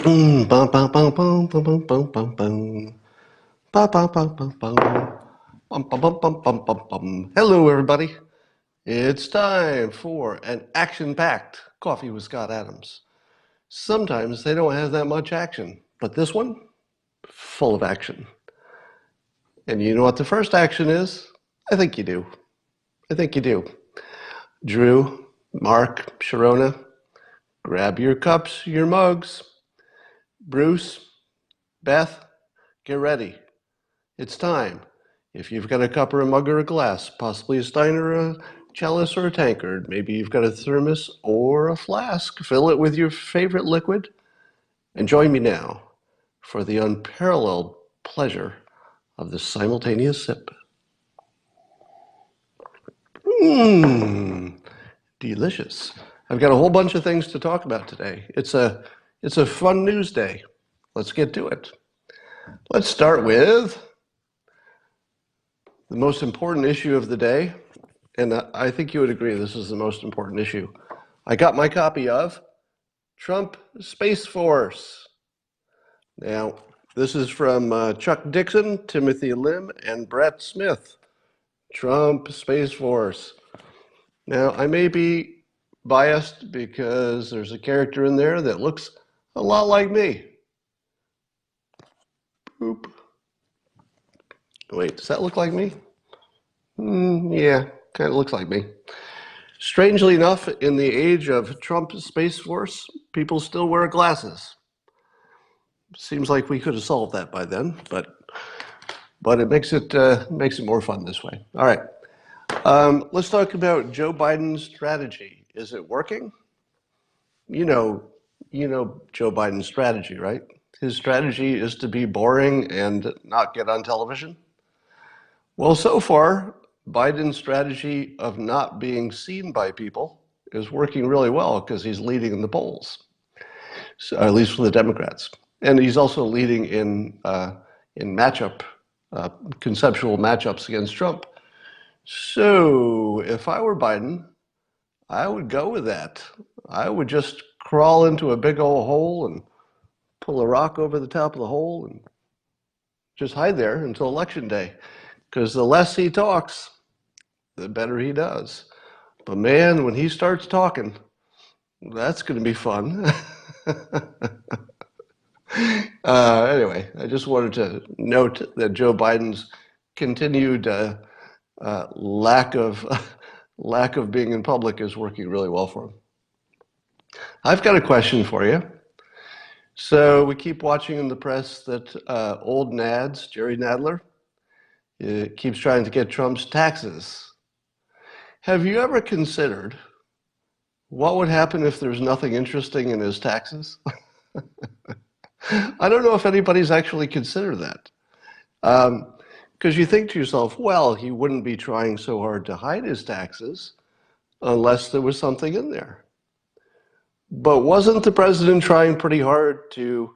Bum, bum, bum, bum, bum, bum, bum, bum, bum. Bum, bum, bum, bum, bum. Bum, bum, bum, bum, bum, bum, bum. Hello, everybody. It's time for an action-packed Coffee with Scott Adams. Sometimes they don't have that much action, but this one, full of action. And you know what the first action is? I think you do. I think you do. Drew, Mark, Sharona, grab your cups, your mugs. Bruce, Beth, get ready. It's time. If you've got a cup or a mug or a glass, possibly a stein or a chalice or a tankard, maybe you've got a thermos or a flask, fill it with your favorite liquid, and join me now for the unparalleled pleasure of the simultaneous sip. Mmm, delicious. I've got a whole bunch of things to talk about today. It's a fun news day. Let's get to it. Let's start with the most important issue of the day, and I think you would agree this is the most important issue. I got my copy of Trump Space Force. Now, this is from Chuck Dixon, Timothy Lim, and Brett Smith. Trump Space Force. Now, I may be biased because there's a character in there that looks a lot like me. Boop. Wait, does that look like me? Yeah, kind of looks like me. Strangely enough, in the age of Trump Space Force, people still wear glasses. Seems like we could have solved that by then, but it makes it more fun this way. All right, let's talk about Joe Biden's strategy. Is it working? You know Joe Biden's strategy, right? His strategy is to be boring and not get on television. Well, so far, Biden's strategy of not being seen by people is working really well because he's leading in the polls, so, at least for the Democrats. And he's also leading in conceptual matchups against Trump. So if I were Biden, I would go with that. I would just crawl into a big old hole and pull a rock over the top of the hole and just hide there until Election Day. Because the less he talks, the better he does. But man, when he starts talking, that's going to be fun. Anyway, I just wanted to note that Joe Biden's continued lack of being in public is working really well for him. I've got a question for you. So we keep watching in the press that old Nads, Jerry Nadler, keeps trying to get Trump's taxes. Have you ever considered what would happen if there's nothing interesting in his taxes? I don't know if anybody's actually considered that. Because you think to yourself, well, he wouldn't be trying so hard to hide his taxes unless there was something in there. But wasn't the president trying pretty hard to,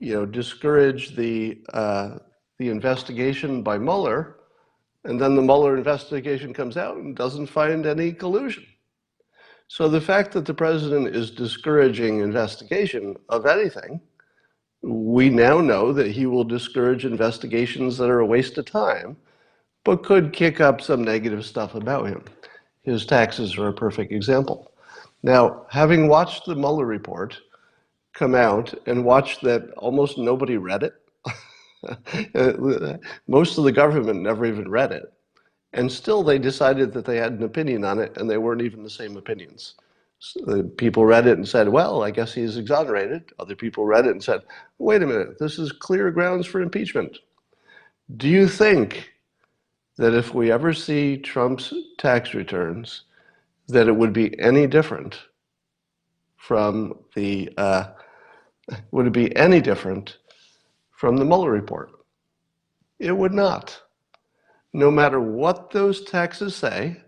discourage the investigation by Mueller, and then the Mueller investigation comes out and doesn't find any collusion? So the fact that the president is discouraging investigation of anything, we now know that he will discourage investigations that are a waste of time, but could kick up some negative stuff about him. His taxes are a perfect example. Now, having watched the Mueller report come out and watched that almost nobody read it, most of the government never even read it, and still they decided that they had an opinion on it, and they weren't even the same opinions. So people read it and said, well, I guess he's exonerated. Other people read it and said, wait a minute, this is clear grounds for impeachment. Do you think that if we ever see Trump's tax returns, that it would be any different from the Mueller report? It would not. No matter what those taxes say,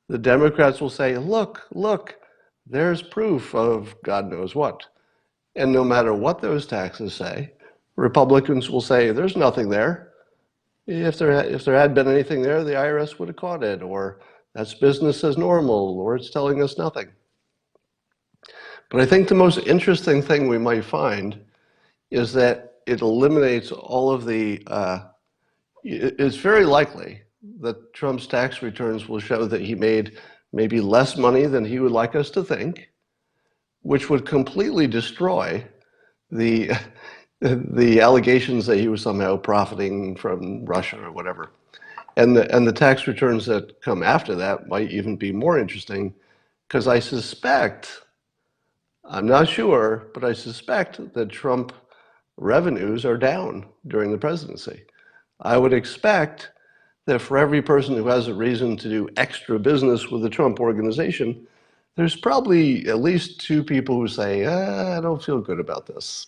the Democrats will say, look, there's proof of God knows what. And no matter what those taxes say, Republicans will say, there's nothing there. If there had been anything there, the IRS would have caught it, or that's business as normal, or it's telling us nothing. But I think the most interesting thing we might find is that it eliminates all of the, it's very likely that Trump's tax returns will show that he made maybe less money than he would like us to think, which would completely destroy the, the allegations that he was somehow profiting from Russia or whatever. And the tax returns that come after that might even be more interesting, because I suspect, I'm not sure, but I suspect that Trump revenues are down during the presidency. I would expect that for every person who has a reason to do extra business with the Trump organization, there's probably at least two people who say, I don't feel good about this.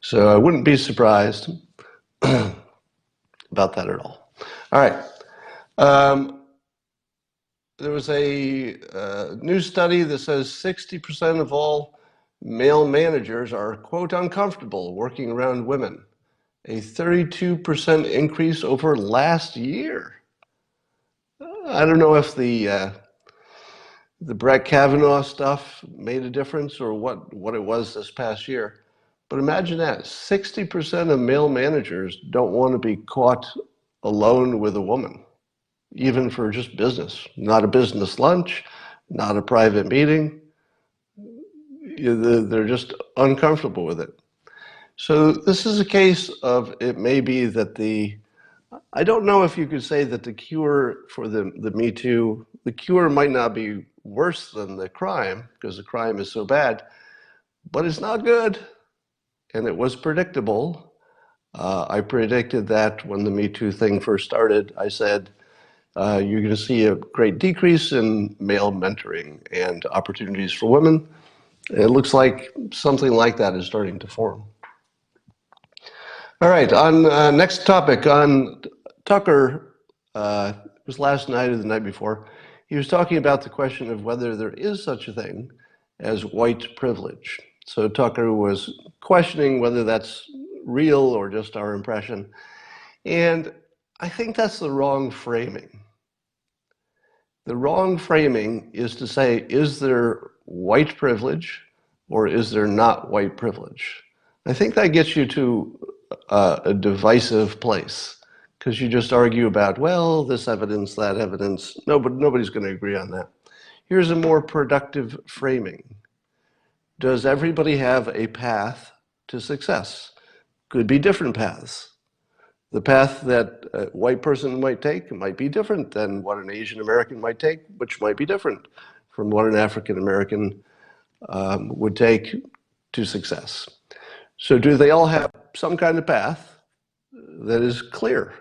So I wouldn't be surprised about that at all. All right. There was a new study that says 60% of all male managers are, quote, uncomfortable working around women. A 32% increase over last year. I don't know if the Brett Kavanaugh stuff made a difference or what it was this past year. But imagine that, 60% of male managers don't want to be caught alone with a woman, even for just business. Not a business lunch, not a private meeting. They're just uncomfortable with it. So this is a case of, it may be that I don't know if you could say that the cure for the Me Too, the cure might not be worse than the crime, because the crime is so bad, but it's not good. And it was predictable. I predicted that when the Me Too thing first started. I said, you're going to see a great decrease in male mentoring and opportunities for women. It looks like something like that is starting to form. All right, on next topic, on Tucker, it was last night or the night before, he was talking about the question of whether there is such a thing as white privilege. So Tucker was questioning whether that's real or just our impression. And I think that's the wrong framing. The wrong framing is to say, is there white privilege or is there not white privilege? I think that gets you to a divisive place, because you just argue about, well, this evidence, that evidence. No, but nobody's going to agree on that. Here's a more productive framing. Does everybody have a path to success? Could be different paths. The path that a white person might take might be different than what an Asian American might take, which might be different from what an African American would take to success. So do they all have some kind of path that is clear?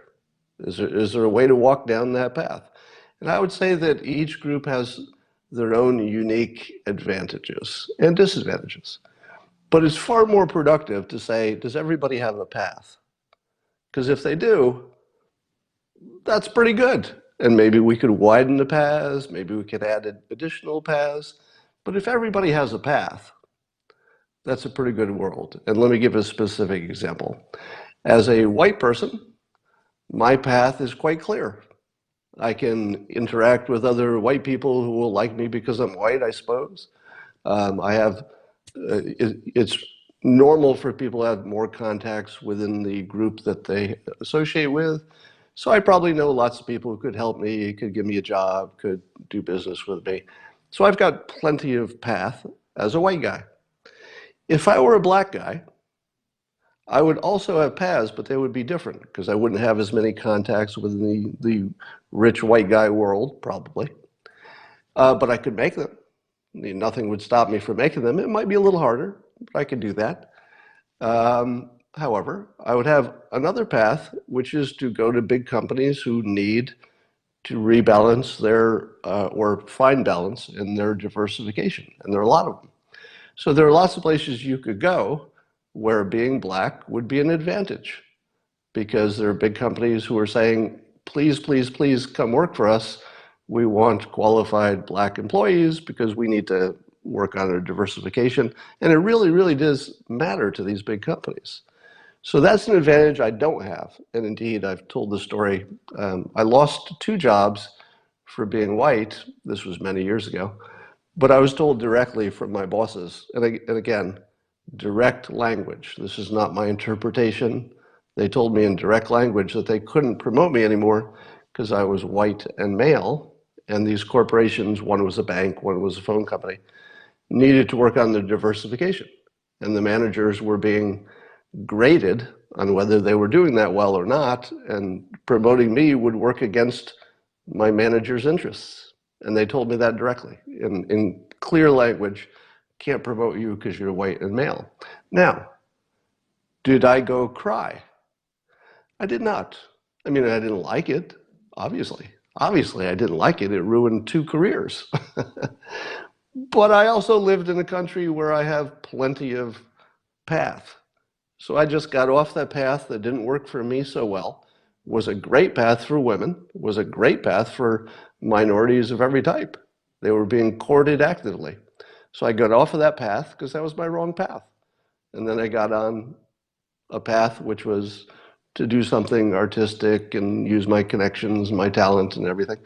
Is there a way to walk down that path? And I would say that each group has their own unique advantages and disadvantages. But it's far more productive to say, does everybody have a path? Because if they do, that's pretty good. And maybe we could widen the paths, maybe we could add additional paths. But if everybody has a path, that's a pretty good world. And let me give a specific example. As a white person, my path is quite clear. I can interact with other white people who will like me because I'm white, I suppose. It's normal for people to have more contacts within the group that they associate with. So I probably know lots of people who could help me, could give me a job, could do business with me. So I've got plenty of path as a white guy. If I were a black guy, I would also have paths, but they would be different, because I wouldn't have as many contacts within the rich white guy world, probably. But I could make them. Nothing would stop me from making them. It might be a little harder, but I could do that. However, I would have another path, which is to go to big companies who need to rebalance their, or find balance in their diversification. And there are a lot of them. So there are lots of places you could go where being black would be an advantage, because there are big companies who are saying, please, please, please come work for us. We want qualified black employees because we need to work on our diversification. And it really, really does matter to these big companies. So that's an advantage I don't have. And indeed, I've told the story. I lost 2 jobs for being white. This was many years ago. But I was told directly from my bosses, and again, direct language. This is not my interpretation. They told me in direct language that they couldn't promote me anymore because I was white and male. And these corporations, one was a bank, one was a phone company, needed to work on their diversification. And the managers were being graded on whether they were doing that well or not, and promoting me would work against my manager's interests. And they told me that directly in clear language, can't promote you because you're white and male. Now, did I go cry? I did not. I mean, I didn't like it, obviously. Obviously, I didn't like it. It ruined 2 careers. But I also lived in a country where I have plenty of path. So I just got off that path that didn't work for me so well. Was a great path for women, was a great path for minorities of every type. They were being courted actively. So I got off of that path because that was my wrong path. And then I got on a path which was to do something artistic and use my connections, my talent and everything.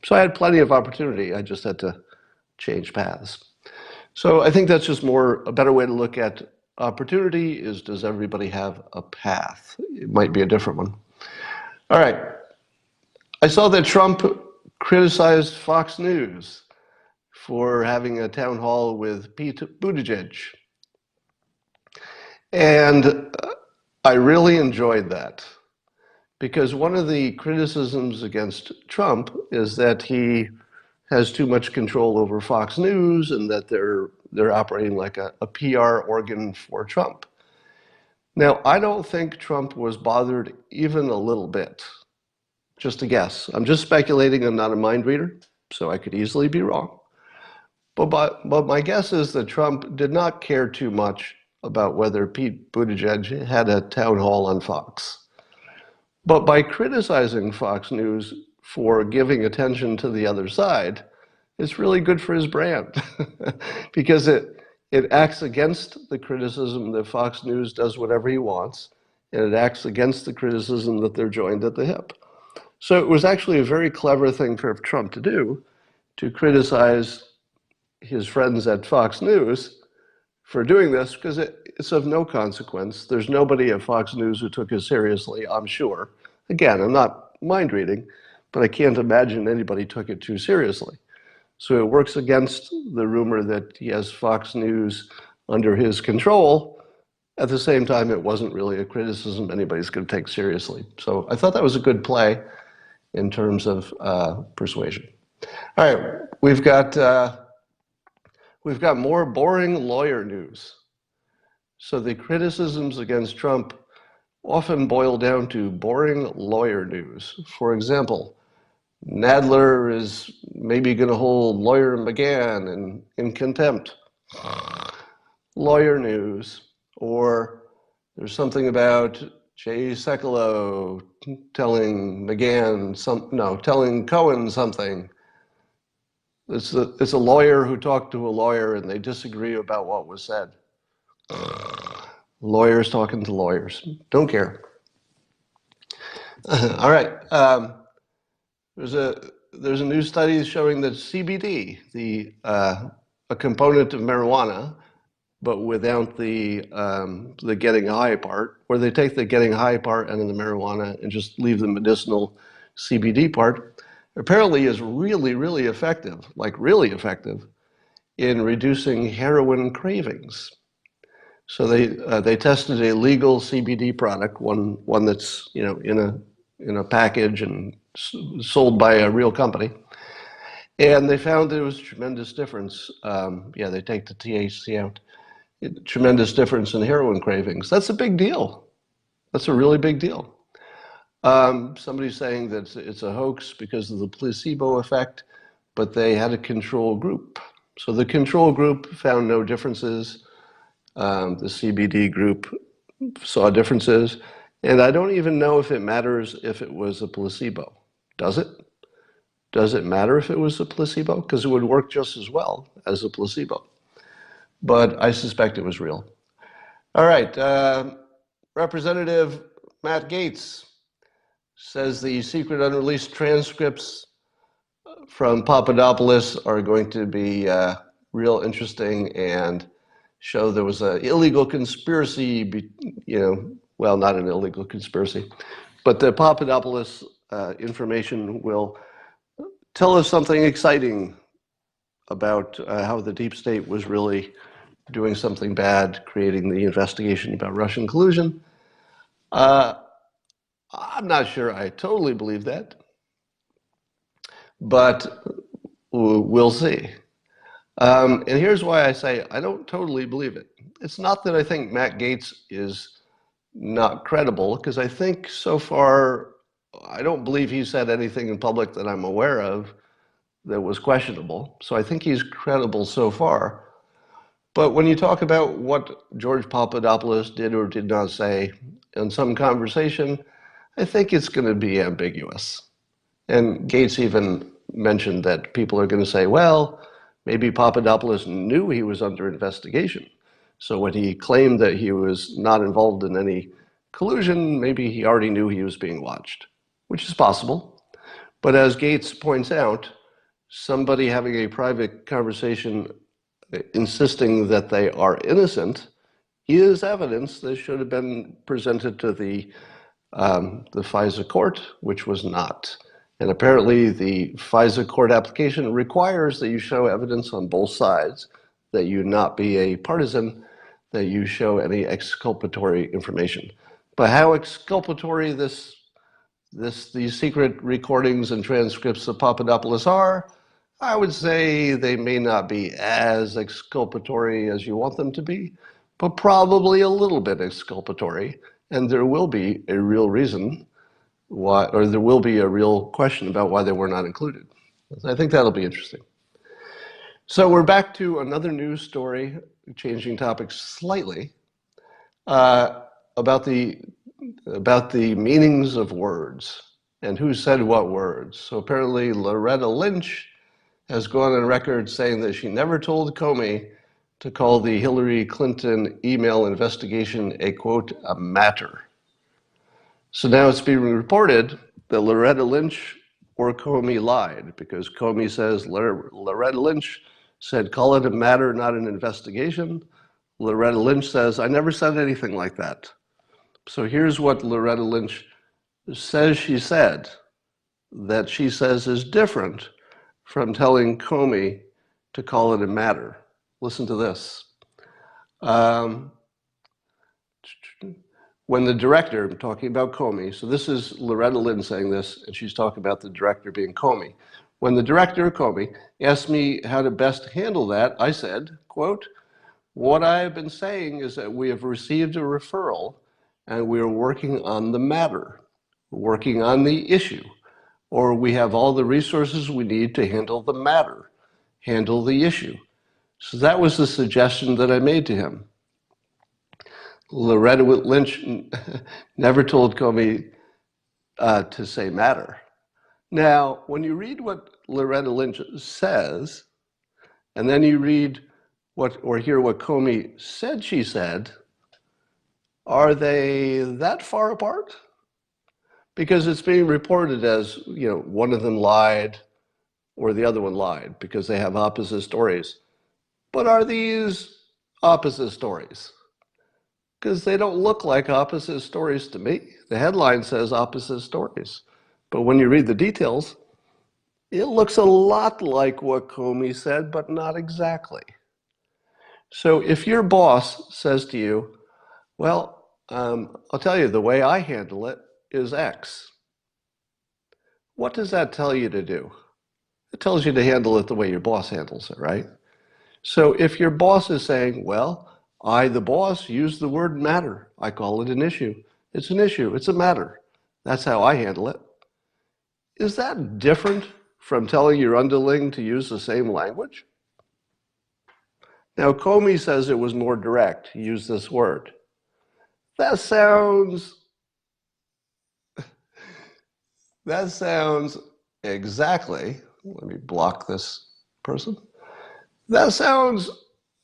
So I had plenty of opportunity. I just had to change paths. So I think that's just a better way to look at opportunity is, does everybody have a path? It might be a different one. All right. I saw that Trump criticized Fox News for having a town hall with Pete Buttigieg. And I really enjoyed that, because one of the criticisms against Trump is that he has too much control over Fox News and that they're operating like a PR organ for Trump. Now, I don't think Trump was bothered even a little bit. Just a guess. I'm just speculating. I'm not a mind reader, so I could easily be wrong. But my guess is that Trump did not care too much about whether Pete Buttigieg had a town hall on Fox. But by criticizing Fox News for giving attention to the other side, it's really good for his brand because it acts against the criticism that Fox News does whatever he wants, and it acts against the criticism that they're joined at the hip. So it was actually a very clever thing for Trump to do, to criticize his friends at Fox News for doing this, because it's of no consequence. There's nobody at Fox News who took it seriously, I'm sure. Again, I'm not mind reading, but I can't imagine anybody took it too seriously. So it works against the rumor that he has Fox News under his control. At the same time, it wasn't really a criticism anybody's going to take seriously. So I thought that was a good play in terms of persuasion. All right, we've got more boring lawyer news. So the criticisms against Trump often boil down to boring lawyer news. For example, Nadler is maybe going to hold lawyer McGahn in contempt. Lawyer news. Or there's something about Jay Sekulow telling telling Cohen something. It's a lawyer who talked to a lawyer and they disagree about what was said. Lawyers talking to lawyers. Don't care. All right. There's a new study showing that CBD, a component of marijuana, but without the getting high part, where they take the getting high part out of the marijuana and just leave the medicinal CBD part, apparently is really, really effective, like really effective, in reducing heroin cravings. So they tested a legal CBD product, one that's in a package and sold by a real company, and they found there was a tremendous difference. They take the THC out. Tremendous difference in heroin cravings. That's a big deal. That's a really big deal. Somebody's saying that it's a hoax because of the placebo effect, but they had a control group. So the control group found no differences. The CBD group saw differences. And I don't even know if it matters if it was a placebo. Does it? Does it matter if it was a placebo? Because it would work just as well as a placebo. But I suspect it was real. All right. Representative Matt Gaetz says the secret unreleased transcripts from Papadopoulos are going to be real interesting and show there was an illegal conspiracy, well, not an illegal conspiracy, but the Papadopoulos information will tell us something exciting about how the deep state was really doing something bad, creating the investigation about Russian collusion. I'm not sure I totally believe that, but we'll see. And here's why I say I don't totally believe it. It's not that I think Matt Gaetz is not credible, because I think so far, I don't believe he said anything in public that I'm aware of that was questionable. So I think he's credible so far. But when you talk about what George Papadopoulos did or did not say in some conversation, I think it's going to be ambiguous. And Gaetz even mentioned that people are going to say, well, maybe Papadopoulos knew he was under investigation. So when he claimed that he was not involved in any collusion, maybe he already knew he was being watched, which is possible. But as Gaetz points out, somebody having a private conversation insisting that they are innocent is evidence that should have been presented to the FISA court, which was not. And apparently the FISA court application requires that you show evidence on both sides, that you not be a partisan, that you show any exculpatory information. But how exculpatory these secret recordings and transcripts of Papadopoulos are, I would say they may not be as exculpatory as you want them to be, but probably a little bit exculpatory. And there will be a real reason why, or there will be a real question about why they were not included. I think that'll be interesting. So we're back to another news story, changing topics slightly, about the meanings of words and who said what words. So apparently Loretta Lynch has gone on record saying that she never told Comey to call the Hillary Clinton email investigation a, quote, a matter. So now it's being reported that Loretta Lynch or Comey lied, because Comey says Loretta Lynch said, call it a matter, not an investigation. Loretta Lynch says, I never said anything like that. So here's what Loretta Lynch says she said, that she says is different from telling Comey to call it a matter. Listen to this. When the director, I'm talking about Comey, so this is Loretta Lynch saying this, and she's talking about the director being Comey. When the director, Comey, asked me how to best handle that, I said, quote, what I have been saying is that we have received a referral and we are working on the matter, working on the issue, or we have all the resources we need to handle the matter, handle the issue. So that was the suggestion that I made to him. Loretta Lynch never told Comey to say matter. Now, when you read what Loretta Lynch says, and then you read or hear what Comey said she said, are they that far apart? Because it's being reported as, one of them lied or the other one lied, because they have opposite stories. But are these opposite stories? Because they don't look like opposite stories to me. The headline says opposite stories. But when you read the details, it looks a lot like what Comey said, but not exactly. So if your boss says to you, well, I'll tell you, the way I handle it is X. What does that tell you to do? It tells you to handle it the way your boss handles it, right? So if your boss is saying, well, I, the boss, use the word matter. I call it an issue. It's an issue. It's a matter. That's how I handle it. Is that different from telling your underling to use the same language? Now, Comey says it was more direct. He used this word. That sounds exactly, let me block this person. That sounds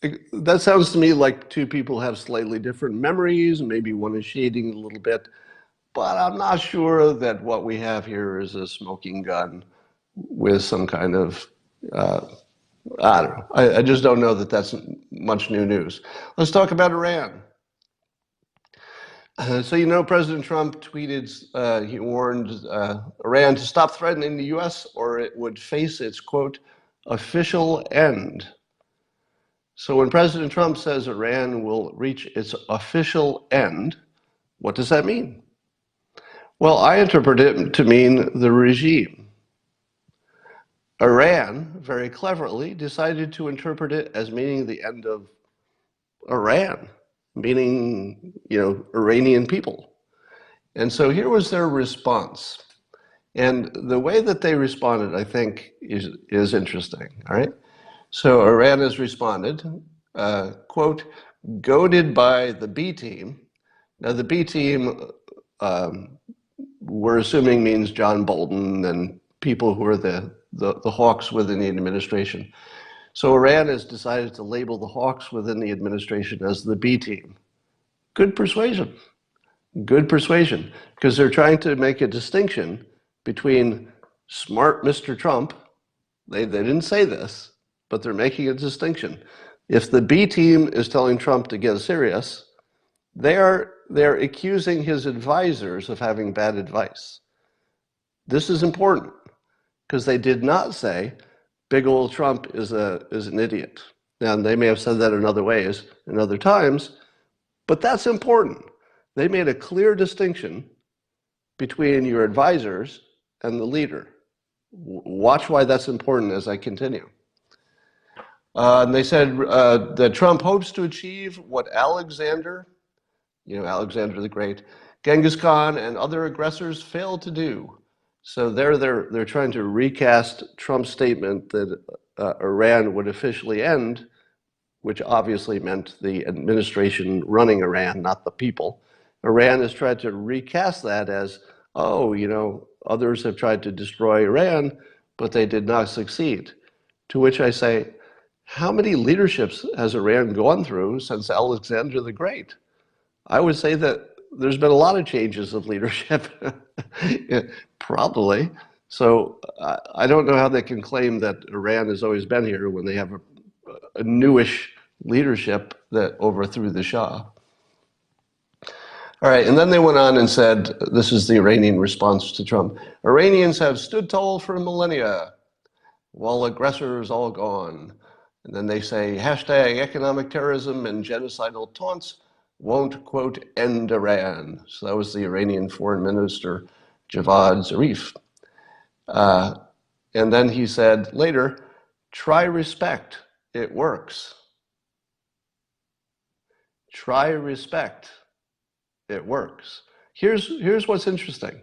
to me like two people have slightly different memories, maybe one is shading a little bit, but I'm not sure that what we have here is a smoking gun with some kind of I don't know. I just don't know that that's much new news. Let's talk about Iran. So you know, President Trump tweeted, he warned Iran to stop threatening the U.S. or it would face its, quote, official end. So when President Trump says Iran will reach its official end, what does that mean? Well, I interpret it to mean the regime. Iran, very cleverly, decided to interpret it as meaning the end of Iran, meaning, Iranian people. And so here was their response. And the way that they responded, I think, is interesting. All right. So Iran has responded, quote, goaded by the B team. Now, the B team, we're assuming means John Bolton and people who are the hawks within the administration. So Iran has decided to label the hawks within the administration as the B team. Good persuasion. Good persuasion, because they're trying to make a distinction between smart Mr. Trump. They didn't say this, but they're making a distinction. If the B team is telling Trump to get serious, they're accusing his advisors of having bad advice. This is important because they did not say big old Trump is an idiot. Now, they may have said that in other ways, in other times, but that's important. They made a clear distinction between your advisors and the leader. Watch why that's important as I continue. And they said that Trump hopes to achieve what Alexander, Alexander the Great, Genghis Khan, and other aggressors failed to do. So they're trying to recast Trump's statement that Iran would officially end, which obviously meant the administration running Iran, not the people. Iran has tried to recast that as, others have tried to destroy Iran, but they did not succeed. To which I say, how many leaderships has Iran gone through since Alexander the Great? I would say that there's been a lot of changes of leadership, probably. So I don't know how they can claim that Iran has always been here when they have a newish leadership that overthrew the Shah. All right, and then they went on and said, this is the Iranian response to Trump. Iranians have stood tall for millennia, while aggressors all gone. And then they say, hashtag economic terrorism and genocidal taunts won't, quote, end Iran. So that was the Iranian foreign minister, Javad Zarif. And then he said later, try respect, it works. Try respect, it works. Here's what's interesting.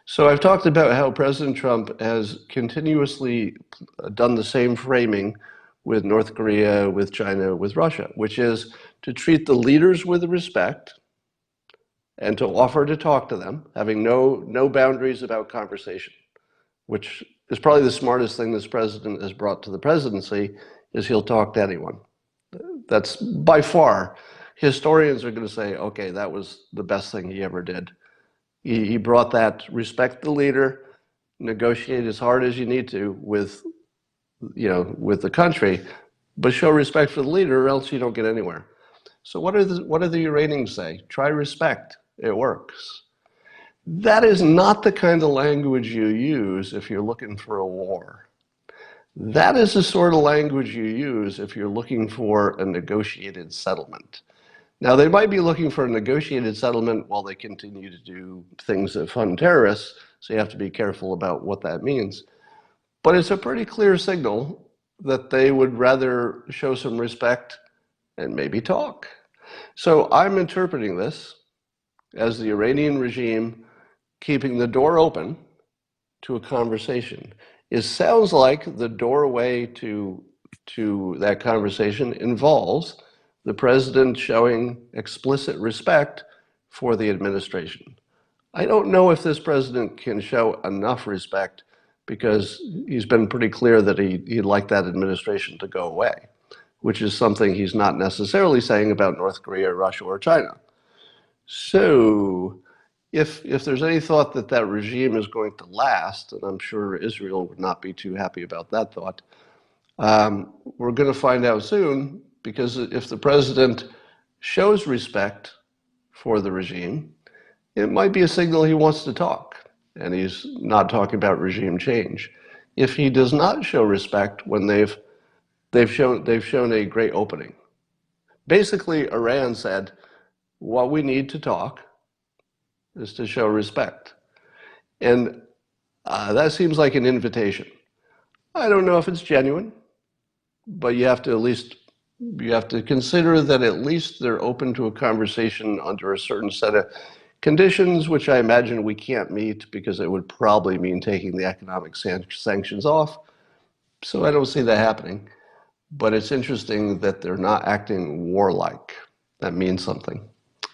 So I've talked about how President Trump has continuously done the same framing with North Korea, with China, with Russia, which is to treat the leaders with respect and to offer to talk to them, having no boundaries about conversation, which is probably the smartest thing this president has brought to the presidency, is he'll talk to anyone. That's by far, historians are going to say, okay, that was the best thing he ever did. He brought that respect the leader, negotiate as hard as you need to with the country, but show respect for the leader or else you don't get anywhere. So what do the Iranians say? Try respect, it works. That is not the kind of language you use if you're looking for a war. That is the sort of language you use if you're looking for a negotiated settlement. Now, they might be looking for a negotiated settlement while they continue to do things that fund terrorists, so you have to be careful about what that means. But it's a pretty clear signal that they would rather show some respect and maybe talk. So I'm interpreting this as the Iranian regime keeping the door open to a conversation. It sounds like the doorway to that conversation involves the president showing explicit respect for the administration. I don't know if this president can show enough respect because he's been pretty clear that he'd like that administration to go away, which is something he's not necessarily saying about North Korea, Russia, or China. So if there's any thought that that regime is going to last, and I'm sure Israel would not be too happy about that thought, We're going to find out soon, because if the president shows respect for the regime, it might be a signal he wants to talk, and he's not talking about regime change. If he does not show respect when they've shown a great opening. Basically, Iran said, what we need to talk is to show respect. And that seems like an invitation. I don't know if it's genuine, but you have to consider that at least they're open to a conversation under a certain set of conditions, which I imagine we can't meet because it would probably mean taking the economic sanctions off. So I don't see that happening. But it's interesting that they're not acting warlike. That means something.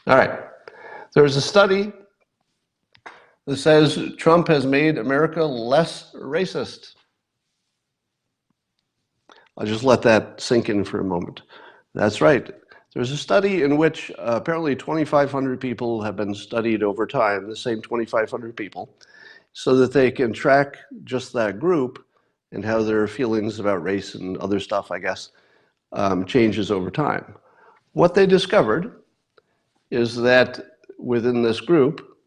All right. There's a study that says Trump has made America less racist. I'll just let that sink in for a moment. That's right. There's a study in which apparently 2,500 people have been studied over time, the same 2,500 people, so that they can track just that group and how their feelings about race and other stuff, I guess, changes over time. What they discovered is that within this group,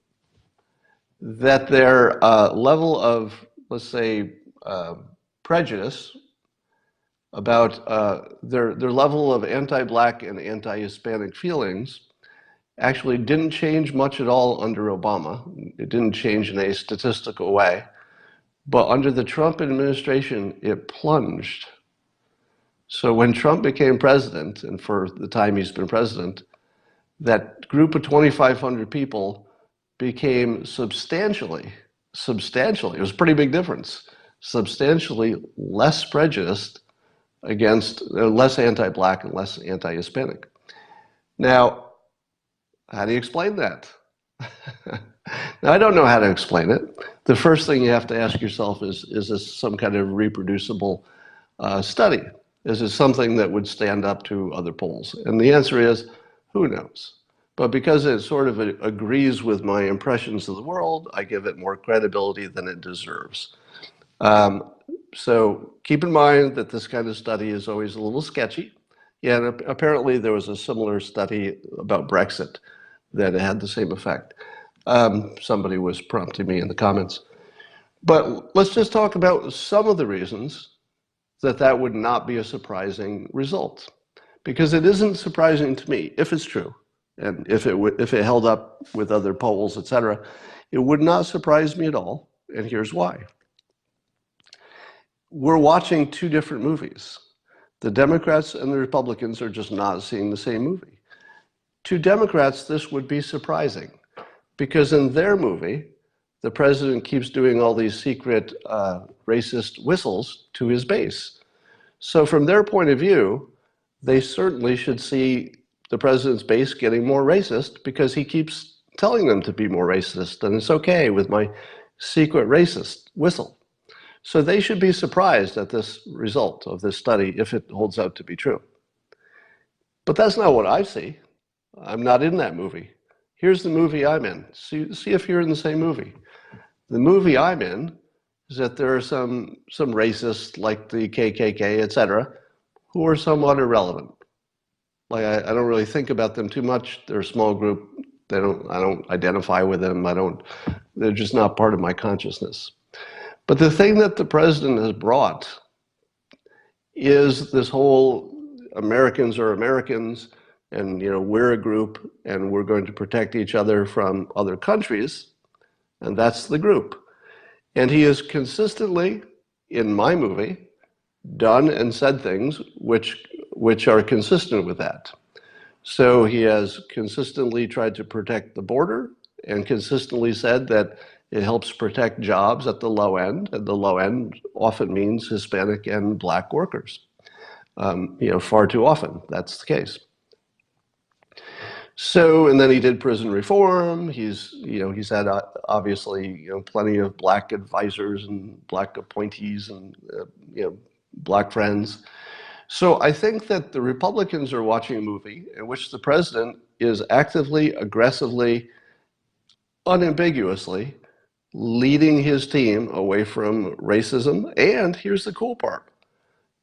that their level of, let's say, prejudice about their level of anti-Black and anti-Hispanic feelings actually didn't change much at all under Obama. It didn't change in a statistical way. But under the Trump administration, it plunged. So when Trump became president, and for the time he's been president, that group of 2,500 people became substantially, it was a pretty big difference, substantially less prejudiced against, less anti-Black and less anti-Hispanic. Now, how do you explain that? Now, I don't know how to explain it. The first thing you have to ask yourself is this some kind of reproducible study? Is it something that would stand up to other polls? And the answer is, who knows? But because it sort of agrees with my impressions of the world, I give it more credibility than it deserves. So keep in mind that this kind of study is always a little sketchy. Yeah, and apparently there was a similar study about Brexit that had the same effect. Somebody was prompting me in the comments. But let's just talk about some of the reasons that that would not be a surprising result. Because it isn't surprising to me, if it's true, and if it held up with other polls, et cetera, it would not surprise me at all, and here's why. We're watching two different movies. The Democrats and the Republicans are just not seeing the same movie. To Democrats, this would be surprising, because in their movie, the president keeps doing all these secret racist whistles to his base. So from their point of view, they certainly should see the president's base getting more racist because he keeps telling them to be more racist, and it's okay with my secret racist whistle. So they should be surprised at this result of this study if it holds out to be true. But that's not what I see. I'm not in that movie. Here's the movie I'm in. See if you're in the same movie. The movie I'm in is that there are some racists like the KKK, et cetera, who are somewhat irrelevant. Like I don't really think about them too much. They're a small group. I don't identify with them. They're just not part of my consciousness. But the thing that the president has brought is this whole Americans are Americans, and we're a group, and we're going to protect each other from other countries, and that's the group. And he has consistently, in my movie, done and said things which are consistent with that. So he has consistently tried to protect the border and consistently said that it helps protect jobs at the low end, and the low end often means Hispanic and Black workers. Far too often that's the case. So, and then he did prison reform. He's had obviously plenty of Black advisors and Black appointees and Black friends. So I think that the Republicans are watching a movie in which the president is actively, aggressively, unambiguously leading his team away from racism. And here's the cool part.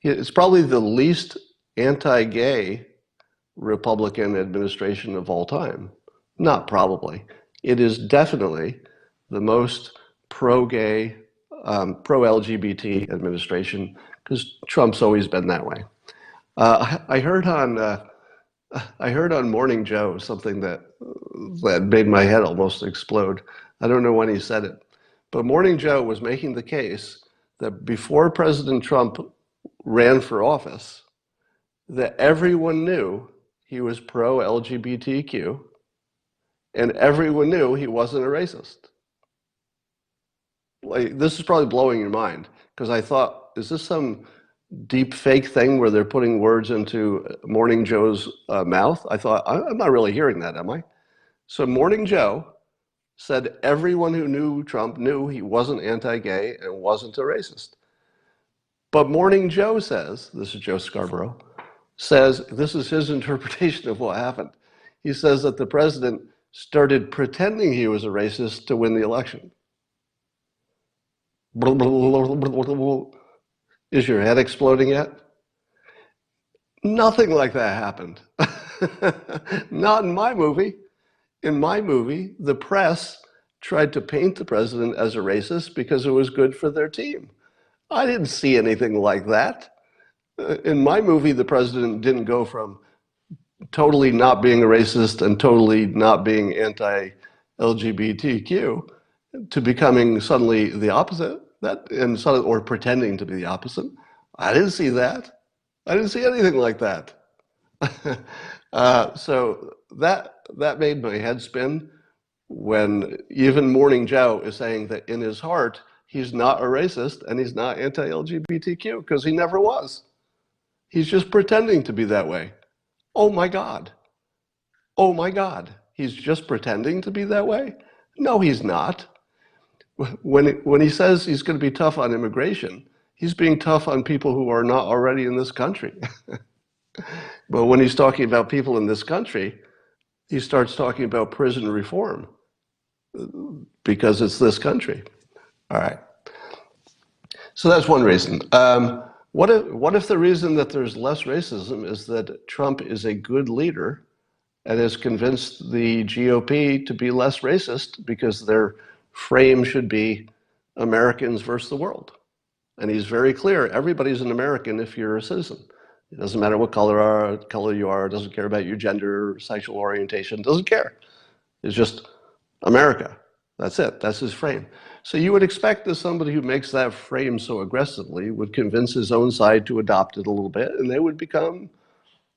It's probably the least anti-gay Republican administration of all time. Not probably. It is definitely the most pro-gay, pro-LGBT administration, because Trump's always been that way. I heard on Morning Joe something that made my head almost explode. I don't know when he said it, but Morning Joe was making the case that before President Trump ran for office, that everyone knew he was pro-LGBTQ, and everyone knew he wasn't a racist. Like, this is probably blowing your mind, because I thought, is this some deep fake thing where they're putting words into Morning Joe's mouth? I thought, I'm not really hearing that, am I? So Morning Joe said everyone who knew Trump knew he wasn't anti-gay and wasn't a racist. But Morning Joe says, this is Joe Scarborough, says this is his interpretation of what happened. He says that the president started pretending he was a racist to win the election. Is your head exploding yet? Nothing like that happened. Not in my movie. In my movie, the press tried to paint the president as a racist because it was good for their team. I didn't see anything like that. In my movie, the president didn't go from totally not being a racist and totally not being anti-LGBTQ to becoming suddenly the opposite, or pretending to be the opposite. I didn't see that. I didn't see anything like that. So that made my head spin when even Morning Joe is saying that in his heart, he's not a racist and he's not anti-LGBTQ, because he never was. He's just pretending to be that way. Oh my God. Oh my God. He's just pretending to be that way? No, he's not. When he says he's going to be tough on immigration, he's being tough on people who are not already in this country. But when he's talking about people in this country, he starts talking about prison reform because it's this country. All right. So that's one reason. What if the reason that there's less racism is that Trump is a good leader and has convinced the GOP to be less racist because their frame should be Americans versus the world? And he's very clear, everybody's an American if you're a citizen. It doesn't matter what color you are, it doesn't care about your gender, sexual orientation, doesn't care. It's just America. That's it. That's his frame. So you would expect that somebody who makes that frame so aggressively would convince his own side to adopt it a little bit, and they would become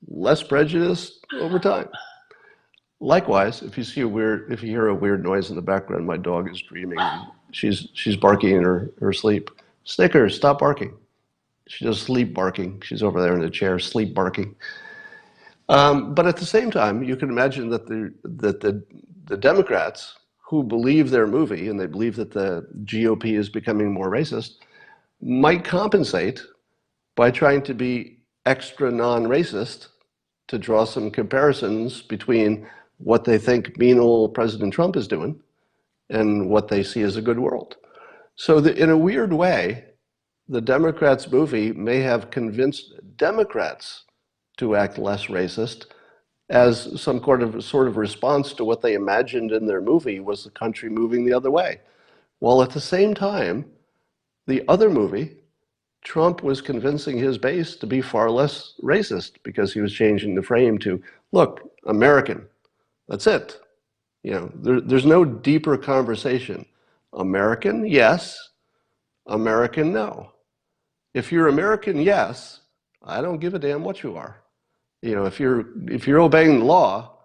less prejudiced over time. Likewise, if you hear a weird noise in the background, my dog is dreaming. She's barking in her sleep. Snickers, stop barking. She does sleep barking. She's over there in the chair, sleep barking. But at the same time, you can imagine that the Democrats who believe their movie and they believe that the GOP is becoming more racist might compensate by trying to be extra non-racist to draw some comparisons between what they think mean old President Trump is doing and what they see as a good world. So in a weird way, the Democrats' movie may have convinced Democrats to act less racist as some sort of response to what they imagined in their movie was the country moving the other way. While at the same time, the other movie, Trump was convincing his base to be far less racist because he was changing the frame to, look, American, that's it. There's no deeper conversation. American, yes. American, no. If you're American, yes, I don't give a damn what you are. If you're obeying the law,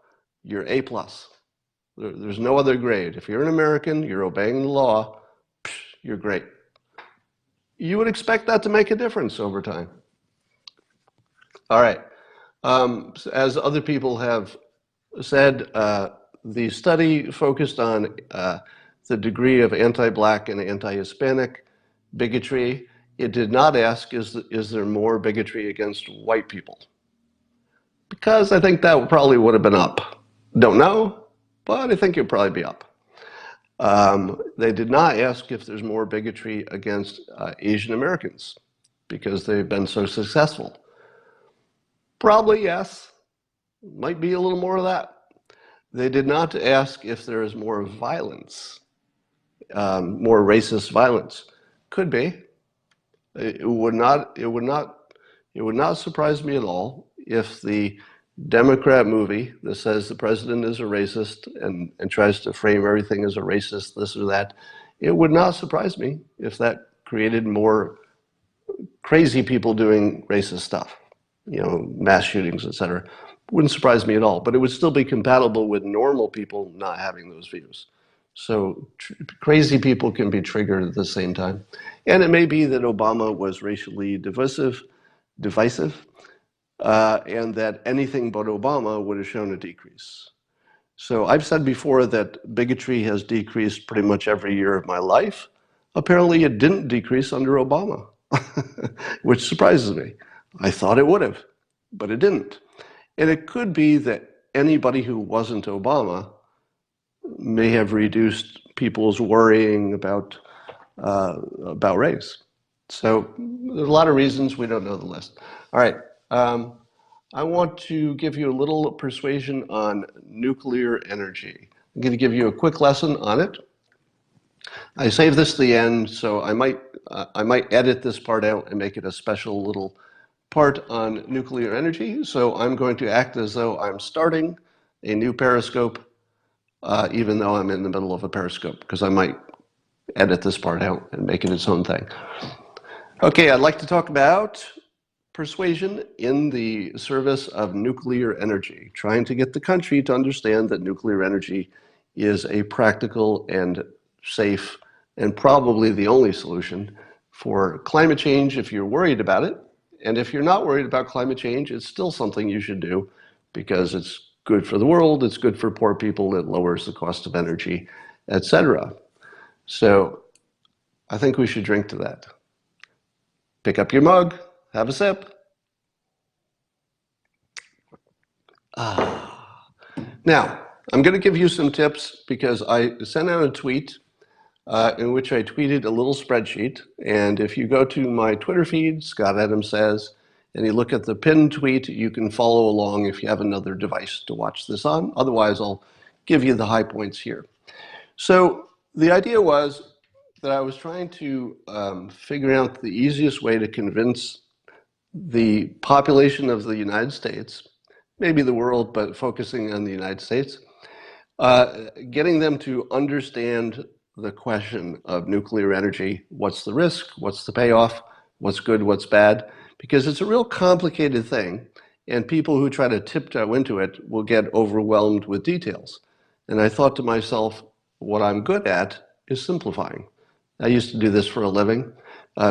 you're A+. There's no other grade. If you're an American, you're obeying the law, you're great. You would expect that to make a difference over time. All right. As other people have said, the study focused on the degree of anti-Black and anti-Hispanic bigotry. It did not ask, is there more bigotry against white people? Because I think that probably would have been up. Don't know, but I think it'd probably be up. They did not ask if there's more bigotry against Asian Americans. because they've been so successful? Probably yes. Might be a little more of that. They did not ask if there is more violence, more racist violence. Could be. It would not surprise me at all if the Democrat movie that says the president is a racist and tries to frame everything as a racist, this or that, it would not surprise me if that created more crazy people doing racist stuff, mass shootings, etc. Wouldn't surprise me at all, but it would still be compatible with normal people not having those views. So crazy people can be triggered at the same time. And it may be that Obama was racially divisive, and that anything but Obama would have shown a decrease. So I've said before that bigotry has decreased pretty much every year of my life. Apparently it didn't decrease under Obama, which surprises me. I thought it would have, but it didn't. And it could be that anybody who wasn't Obama may have reduced people's worrying about race. So there's a lot of reasons. We don't know the list. All right. I want to give you a little persuasion on nuclear energy. I'm going to give you a quick lesson on it. I saved this to the end, so I might edit this part out and make it a special little part on nuclear energy. So I'm going to act as though I'm starting a new Periscope, even though I'm in the middle of a Periscope, because I might edit this part out and make it its own thing. Okay, I'd like to talk about persuasion in the service of nuclear energy, trying to get the country to understand that nuclear energy is a practical and safe and probably the only solution for climate change if you're worried about it. And if you're not worried about climate change, it's still something you should do because it's good for the world, it's good for poor people, it lowers the cost of energy, etc. So I think we should drink to that. Pick up your mug, have a sip. Now, I'm going to give you some tips because I sent out a tweet in which I tweeted a little spreadsheet. And if you go to my Twitter feed, Scott Adams Says, and you look at the pinned tweet, you can follow along if you have another device to watch this on. Otherwise, I'll give you the high points here. So the idea was that I was trying to figure out the easiest way to convince the population of the United States, maybe the world, but focusing on the United States, getting them to understand the question of nuclear energy. What's the risk? What's the payoff? What's good? What's bad? Because it's a real complicated thing, and people who try to tiptoe into it will get overwhelmed with details. And I thought to myself, what I'm good at is simplifying. I used to do this for a living,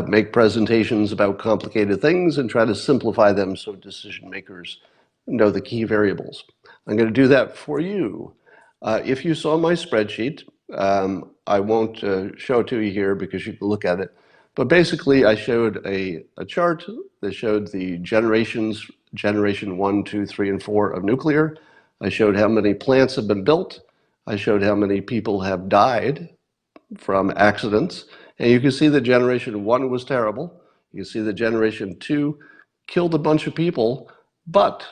make presentations about complicated things and try to simplify them so decision makers know the key variables. I'm going to do that for you. If you saw my spreadsheet, I won't show it to you here because you can look at it. But basically, I showed a chart that showed the generations, generation 1, 2, 3, and 4 of nuclear. I showed how many plants have been built. I showed how many people have died from accidents. And you can see that generation 1 was terrible. You can see that generation 2 killed a bunch of people, but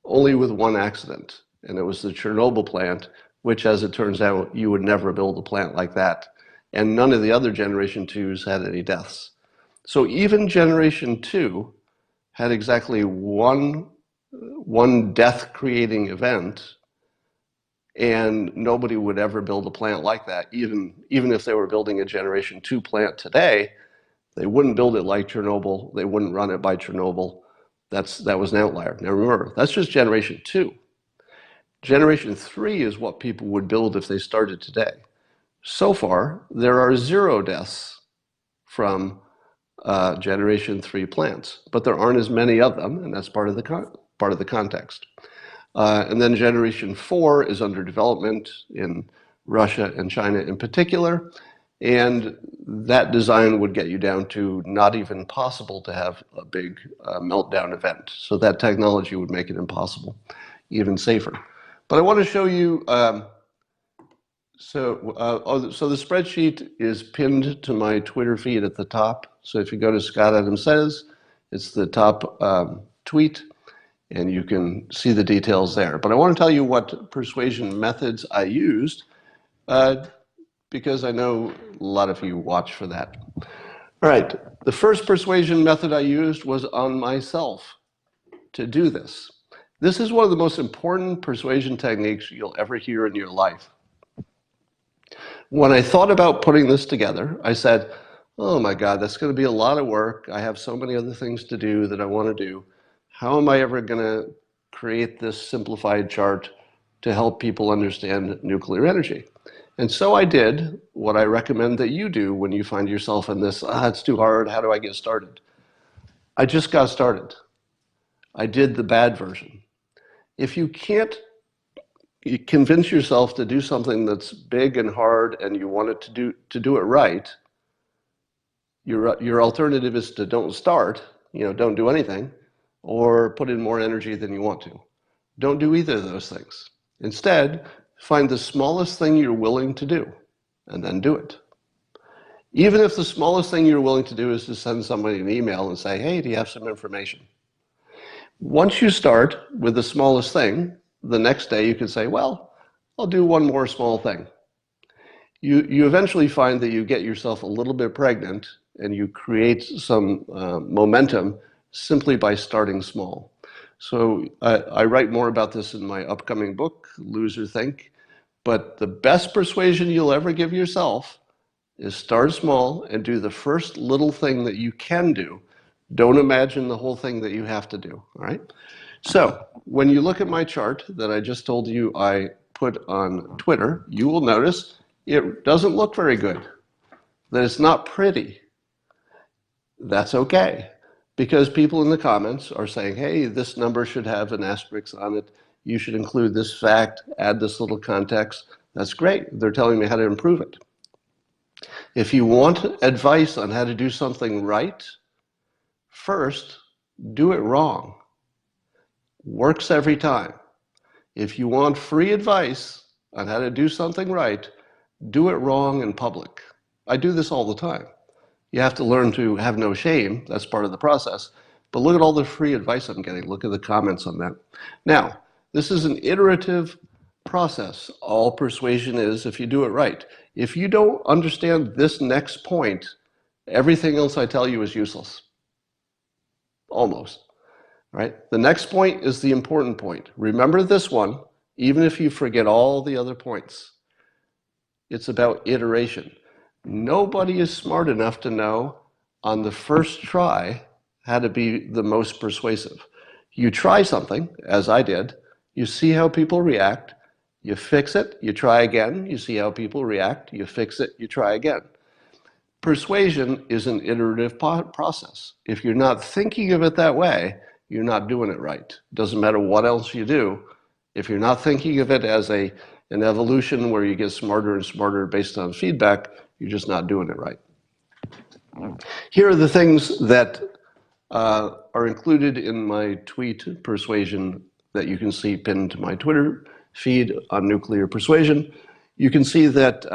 only with one accident. And it was the Chernobyl plant, which, as it turns out, you would never build a plant like that. And none of the other generation 2s had any deaths. So even generation 2 had exactly one death-creating event, and nobody would ever build a plant like that. Even if they were building a generation 2 plant today, they wouldn't build it like Chernobyl. They wouldn't run it by Chernobyl. That was an outlier. Now remember, that's just generation 2. Generation 3 is what people would build if they started today. So far, there are 0 deaths from generation 3 plants, but there aren't as many of them, and that's part of the context. And then generation 4 is under development in Russia and China in particular, and that design would get you down to not even possible to have a big meltdown event. So that technology would make it impossible, even safer. But I want to show you, so the spreadsheet is pinned to my Twitter feed at the top. So if you go to Scott Adams Says, it's the top tweet, and you can see the details there. But I want to tell you what persuasion methods I used, because I know a lot of you watch for that. All right, the first persuasion method I used was on myself to do this. This is one of the most important persuasion techniques you'll ever hear in your life. When I thought about putting this together, I said, oh my God, that's going to be a lot of work. I have so many other things to do that I want to do. How am I ever going to create this simplified chart to help people understand nuclear energy? And so I did what I recommend that you do when you find yourself in this, it's too hard, how do I get started? I just got started. I did the bad version. If you can't convince yourself to do something that's big and hard and you want it to do it right, your alternative is to don't start, don't do anything, or put in more energy than you want to. Don't do either of those things. Instead, find the smallest thing you're willing to do and then do it. Even if the smallest thing you're willing to do is to send somebody an email and say, hey, do you have some information? Once you start with the smallest thing, the next day you can say, well, I'll do one more small thing. You eventually find that you get yourself a little bit pregnant and you create some momentum simply by starting small. So I write more about this in my upcoming book, Lose or Think. But the best persuasion you'll ever give yourself is start small and do the first little thing that you can do. Don't imagine the whole thing that you have to do, all right? So when you look at my chart that I just told you I put on Twitter, you will notice it doesn't look very good, that it's not pretty. That's okay, because people in the comments are saying, hey, this number should have an asterisk on it. You should include this fact, add this little context. That's great. They're telling me how to improve it. If you want advice on how to do something right, first, do it wrong. Works every time. If you want free advice on how to do something right, do it wrong in public. I do this all the time. You have to learn to have no shame. That's part of the process. But look at all the free advice I'm getting. Look at the comments on that. Now, this is an iterative process. All persuasion is if you do it right. If you don't understand this next point, everything else I tell you is useless. Almost. Right? The next point is the important point. Remember this one, even if you forget all the other points. It's about iteration. Nobody is smart enough to know on the first try how to be the most persuasive. You try something, as I did, you see how people react, you fix it, you try again, you see how people react, you fix it, you try again. Persuasion is an iterative process. If you're not thinking of it that way, you're not doing it right. It doesn't matter what else you do. If you're not thinking of it as an evolution where you get smarter and smarter based on feedback, you're just not doing it right. Here are the things that are included in my tweet persuasion that you can see pinned to my Twitter feed on nuclear persuasion. You can see that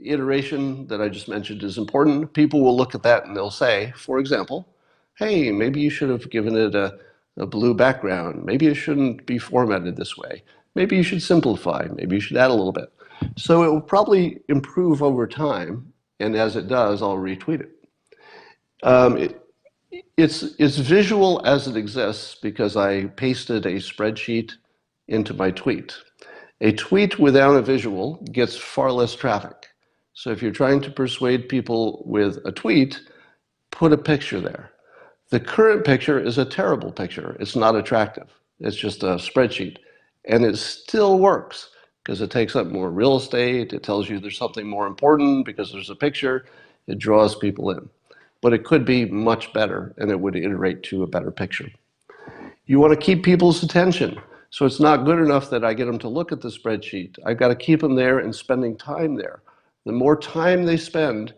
iteration that I just mentioned is important. People will look at that and they'll say, for example, hey, maybe you should have given it a blue background. Maybe it shouldn't be formatted this way. Maybe you should simplify. Maybe you should add a little bit. So it will probably improve over time, and as it does, I'll retweet it. It's visual as it exists because I pasted a spreadsheet into my tweet. A tweet without a visual gets far less traffic. So if you're trying to persuade people with a tweet, put a picture there. The current picture is a terrible picture. It's not attractive. It's just a spreadsheet. And it still works because it takes up more real estate. It tells you there's something more important because there's a picture. It draws people in. But it could be much better, and it would iterate to a better picture. You want to keep people's attention. So it's not good enough that I get them to look at the spreadsheet. I've got to keep them there and spending time there. The more time they spend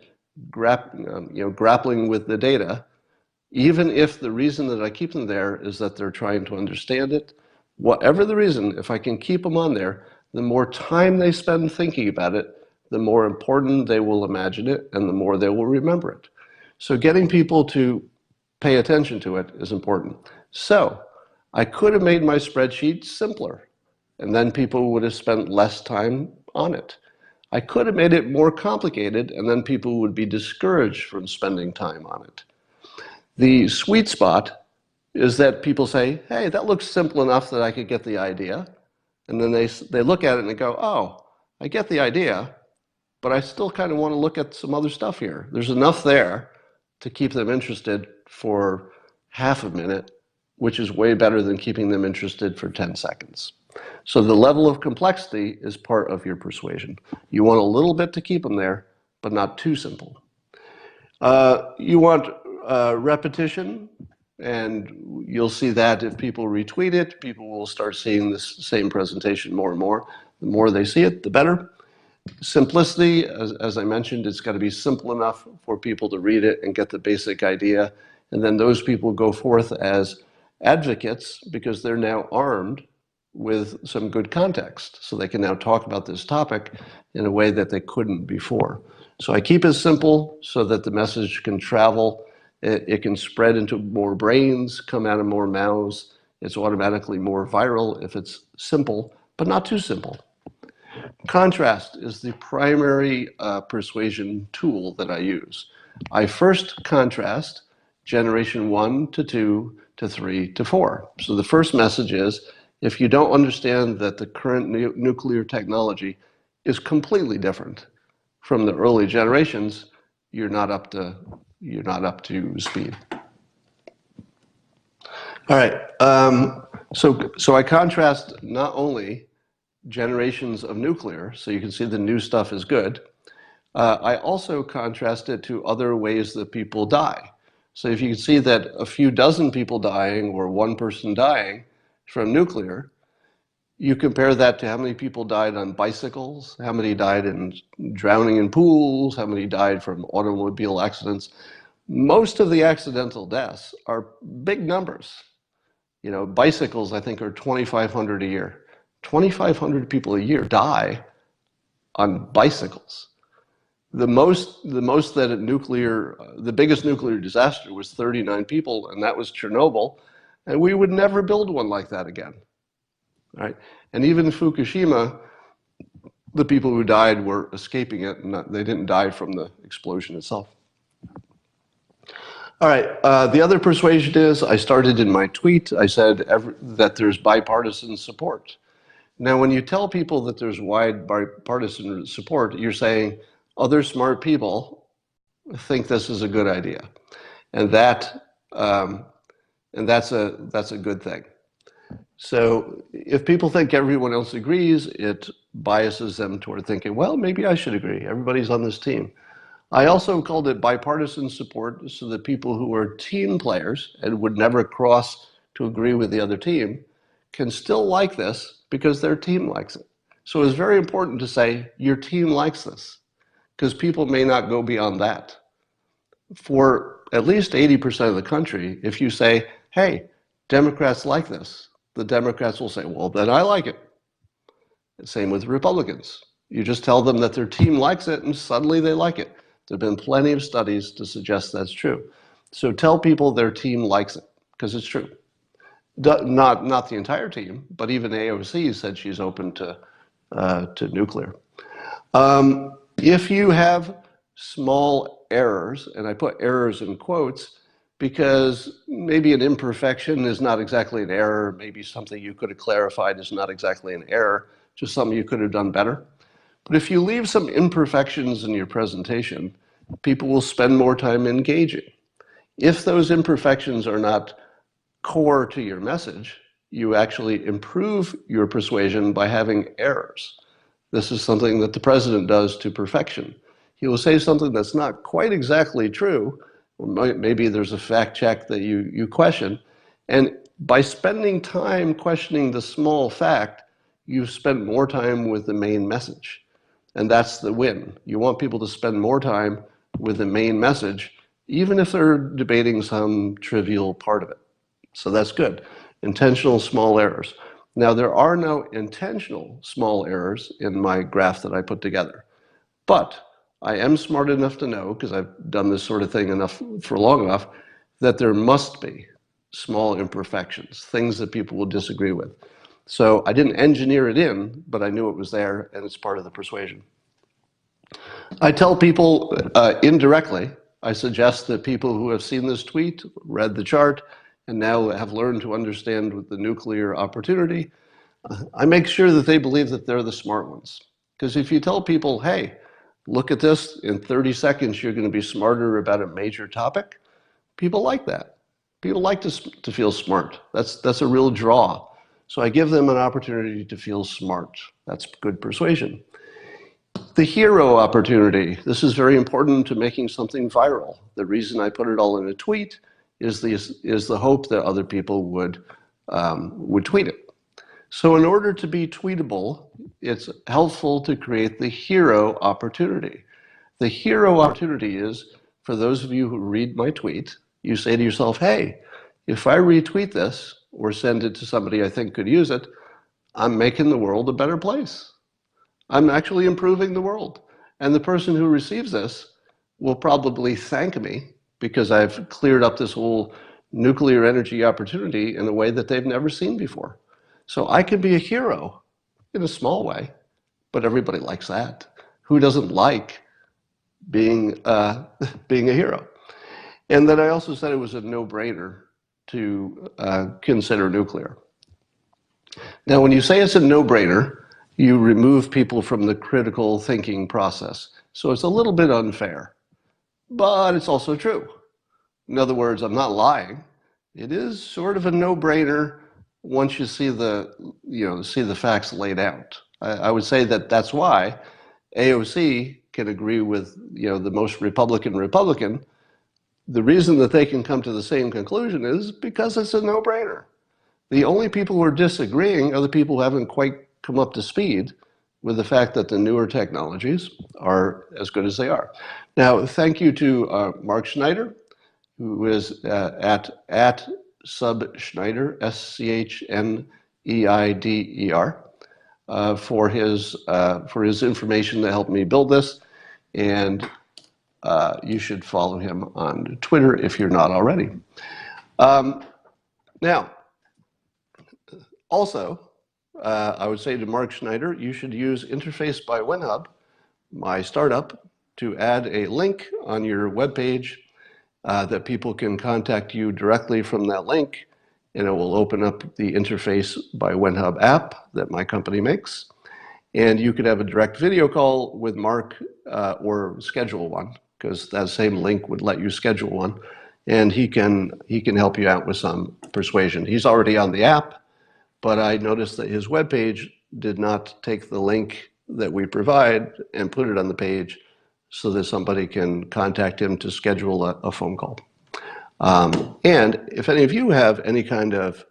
grappling with the data, even if the reason that I keep them there is that they're trying to understand it, whatever the reason, if I can keep them on there, the more time they spend thinking about it, the more important they will imagine it and the more they will remember it. So getting people to pay attention to it is important. So I could have made my spreadsheet simpler, and then people would have spent less time on it. I could have made it more complicated, and then people would be discouraged from spending time on it. The sweet spot is that people say, hey, that looks simple enough that I could get the idea. And then they look at it and they go, oh, I get the idea, but I still kind of want to look at some other stuff here. There's enough there to keep them interested for half a minute, which is way better than keeping them interested for 10 seconds. So the level of complexity is part of your persuasion. You want a little bit to keep them there, but not too simple. You want repetition, and you'll see that if people retweet it, people will start seeing this same presentation more and more. The more they see it, the better. Simplicity, as I mentioned, it's got to be simple enough for people to read it and get the basic idea. And then those people go forth as advocates because they're now armed with some good context. So they can now talk about this topic in a way that they couldn't before. So I keep it simple so that the message can travel. It can spread into more brains, come out of more mouths. It's automatically more viral if it's simple, but not too simple. Contrast is the primary persuasion tool that I use. I first contrast generation 1 to 2 to 3 to 4. So the first message is, if you don't understand that the current nuclear technology is completely different from the early generations, you're not up to speed. All right. So I contrast not only generations of nuclear, so you can see the new stuff is good. I also contrast it to other ways that people die. So if you can see that a few dozen people dying or one person dying from nuclear, you compare that to how many people died on bicycles, how many died in drowning in pools, how many died from automobile accidents. Most of the accidental deaths are big numbers. You know, bicycles, I think, are 2,500 a year. 2,500 people a year die on bicycles. The most that the biggest nuclear disaster was 39 people, and that was Chernobyl, and we would never build one like that again, right? And even in Fukushima, the people who died were escaping it, and they didn't die from the explosion itself. All right, the other persuasion is, I started in my tweet, I said that there's bipartisan support. Now, when you tell people that there's wide bipartisan support, you're saying other smart people think this is a good idea, and that's a good thing. So if people think everyone else agrees, it biases them toward thinking, well, maybe I should agree. Everybody's on this team. I also called it bipartisan support so that people who are team players and would never cross to agree with the other team can still like this because their team likes it. So it's very important to say your team likes this, because people may not go beyond that. For at least 80% of the country, if you say, hey, Democrats like this, the Democrats will say, well, then I like it. Same with Republicans. You just tell them that their team likes it and suddenly they like it. There have been plenty of studies to suggest that's true. So tell people their team likes it, because it's true. Not the entire team, but even AOC said she's open to nuclear. If you have small errors, and I put errors in quotes because maybe an imperfection is not exactly an error, maybe something you could have clarified is not exactly an error, just something you could have done better. But if you leave some imperfections in your presentation, people will spend more time engaging. If those imperfections are not core to your message, you actually improve your persuasion by having errors. This is something that the president does to perfection. He will say something that's not quite exactly true, or maybe there's a fact check that you question, and by spending time questioning the small fact, you've spent more time with the main message. And that's the win. You want people to spend more time with the main message, even if they're debating some trivial part of it. So that's good. Intentional small errors. Now, there are no intentional small errors in my graph that I put together, but I am smart enough to know, because I've done this sort of thing enough for long enough, that there must be small imperfections, things that people will disagree with. So I didn't engineer it in, but I knew it was there, and it's part of the persuasion. I tell people indirectly, I suggest that people who have seen this tweet, read the chart, and now have learned to understand the nuclear opportunity, I make sure that they believe that they're the smart ones. Because if you tell people, hey, look at this, in 30 seconds you're going to be smarter about a major topic, people like that. People like to feel smart. That's a real draw. So I give them an opportunity to feel smart. That's good persuasion. The hero opportunity. This is very important to making something viral. The reason I put it all in a tweet is the hope that other people would tweet it. So in order to be tweetable, it's helpful to create the hero opportunity. The hero opportunity is, for those of you who read my tweet, you say to yourself, hey, if I retweet this or send it to somebody I think could use it, I'm making the world a better place. I'm actually improving the world. And the person who receives this will probably thank me because I've cleared up this whole nuclear energy opportunity in a way that they've never seen before. So I can be a hero in a small way, but everybody likes that. Who doesn't like being a hero? And then I also said it was a no-brainer to consider nuclear. Now, when you say it's a no-brainer, you remove people from the critical thinking process. So it's a little bit unfair, but it's also true. In other words, I'm not lying. It is sort of a no-brainer once you see the facts laid out. I would say that that's why AOC can agree with the most Republican. The reason that they can come to the same conclusion is because it's a no-brainer. The only people who are disagreeing are the people who haven't quite come up to speed with the fact that the newer technologies are as good as they are. Now, thank you to Mark Schneider, who is at subschneider, SCHNEIDER, for his information to help me build this. And you should follow him on Twitter if you're not already. Now, also, I would say to Mark Schneider, you should use Interface by WinHub, my startup, to add a link on your webpage that people can contact you directly from that link, and it will open up the Interface by WinHub app that my company makes. And you could have a direct video call with Mark or schedule one, because that same link would let you schedule one. And he can help you out with some persuasion. He's already on the app, but I noticed that his webpage did not take the link that we provide and put it on the page so that somebody can contact him to schedule a phone call. And if any of you have any kind of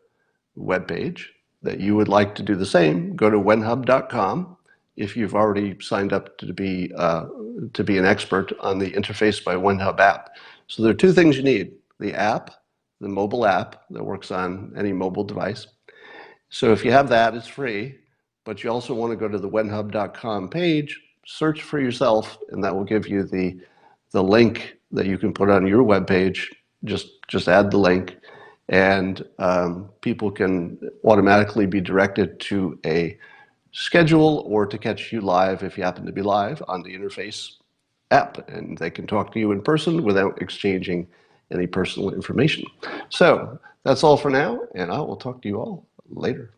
webpage that you would like to do the same, go to wenhub.com if you've already signed up to be an expert on the Interface by WinHub app. So there are two things you need: the app, the mobile app that works on any mobile device. So if you have that, it's free, but you also want to go to the wenhub.com page, search for yourself, and that will give you the link that you can put on your webpage. Just add the link, and people can automatically be directed to a schedule or to catch you live if you happen to be live on the Interface app, and they can talk to you in person without exchanging any personal information. So that's all for now, and I will talk to you all later.